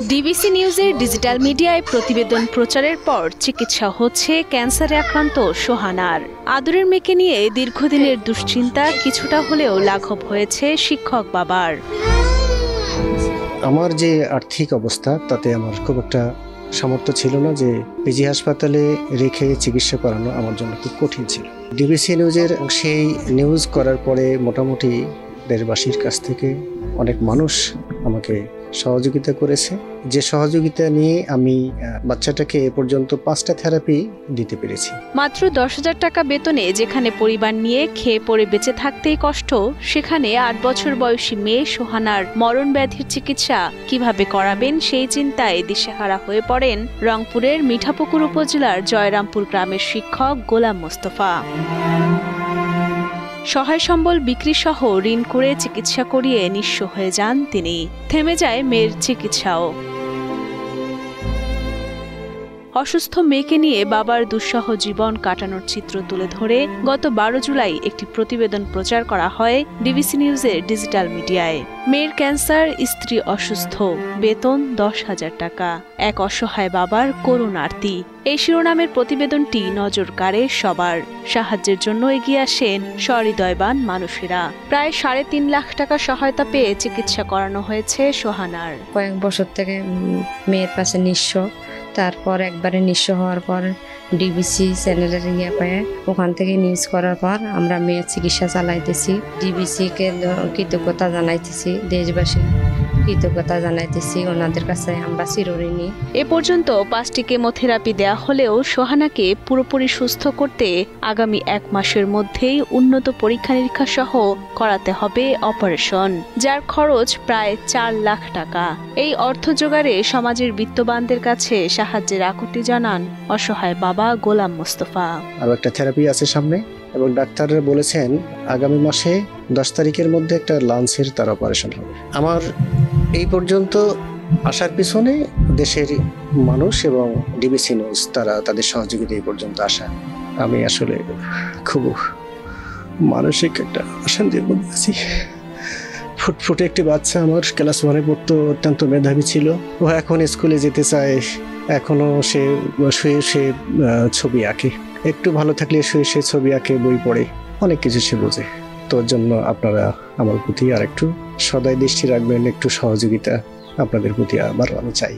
DBC নিউজের digital মিডিয়ায় প্রতিবেদন প্রচারের পর চিকিৎসা হচ্ছে ক্যান্সারে আক্রান্ত সোহানার। আদরের মেয়েকে নিয়ে দীর্ঘদিনের দুশ্চিন্তা কিছুটা হলেও লাঘব হয়েছে শিক্ষক বাবার। আমার যে আর্থিক অবস্থা তাতে আমার খুব একটা সামর্থ্য ছিল না যে পিজি হাসপাতালে রেখে চিকিৎসা করানো আমার জন্য খুব কঠিন ছিল। ডিবিসি নিউজের সেই নিউজ করার পরে মোটামুটি দেশবাসীর কাছ থেকে অনেক মানুষ আমাকে সহযোগিতা করেছে। যে সহযোগিতা নিয়ে আমি বাচ্চাটাকে এ পর্যন্ত 5টা থেরাপি দিতে পেরেছি। মাত্র 10,000 টাকা বেতনে যেখানে পরিবার নিয়ে খেয়ে পড়ে বেঁচে থাকতেই কষ্ট, সেখানে 8 বছর বয়সী মেয়ে সোহানার মরণ ব্যাধির চিকিৎসা কিভাবে করাবেন সেই চিন্তায় দিশেহারা হয়ে পড়েন রংপুরের মিঠাপুকুর উপজেলার জয়রামপুর গ্রামের শিক্ষক গোলাম মোস্তফা। সহায় সম্বল বিক্রি সহ ঋণ করে চিকিৎসা করিয়ে নিঃস্ব হয়ে যান তিনি। থেমে যায় মেয়ের চিকিৎসাও। অসুস্থ মেয়েকে নিয়ে বাবার দুঃসহ জীবন কাটানোর চিত্র তুলে ধরে গত 12 জুলাই একটি প্রতিবেদন প্রচার করা হয় ডিবিসি নিউজের ডিজিটাল মিডিয়ায়। মেয়ের ক্যান্সার, স্ত্রী অসুস্থ, বেতন 10,000 টাকা, এক অসহায় বাবার করুণ আরতি। এই শিরোনামের প্রতিবেদনটি নজর কাড়ে সবার। সাহায্যের জন্য এগিয়ে আসেন সহৃদয়বান মানুষেরা। প্রায় 3.5 লাখ টাকা সহায়তা পেয়ে চিকিৎসা করানো হয়েছে সোহানার। কয়েক বছর থেকে মেয়ের পাশে নিঃস্ব, তারপর একবারে নিঃস্ব হওয়ার পর ডিবিসি চ্যানেলের পেয়ে ওখান থেকে নিউজ করার পর আমরা মেয়ের চিকিৎসা চালাইতেছি। ডিবিসিকে কৃতজ্ঞতা জানাইতেছি, দেশবাসী কৃতজ্ঞতা জানাইতেছি, ওনাদের কাছে আমরা চিরঋণী। এ পর্যন্ত 5টি কেমোথেরাপি দেয়া হলেও সোহানাকে পুরোপুরি সুস্থ করতে আগামী 1 মাসের মধ্যেই উন্নত পরীক্ষা নিরীক্ষা সহ করাতে হবে অপারেশন, যার খরচ প্রায় 4 লাখ টাকা। এই অর্থ জোগাড়ে সমাজের বিত্তবানদের কাছে সাহায্যের আকুতি জানান অসহায় বাবা গোলাম মোস্তফা। আরও একটা থেরাপি আছে সামনে এবং ডাক্তাররা বলেছেন আগামী মাসে 10 তারিখের মধ্যে একটা লাঞ্চের তার অপারেশন হবে। আমার এই পর্যন্ত আসার পিছনে দেশের মানুষ এবং ডিবিসি নিউজ তারা তাদের সহযোগিতা এই পর্যন্ত আসা। আমি আসলে খুব মানসিক একটা অশান্তির মধ্যে আছি। ফুটফুটে একটি বাচ্চা আমার ক্লাস 1-এ পড়তো, অত্যন্ত মেধাবী ছিল। ও এখন স্কুলে যেতে চায়, এখনো সে শুয়ে সে ছবি আঁকে। একটু ভালো থাকলে শুয়ে সে ছবি আঁকে, বই পড়ে, অনেক কিছু সে বোঝে। তোর জন্য আপনারা আমার প্রতি আর একটু সদয় দৃষ্টি রাখবেন, একটু সহযোগিতা আপনাদের প্রতি আবার আমি চাই।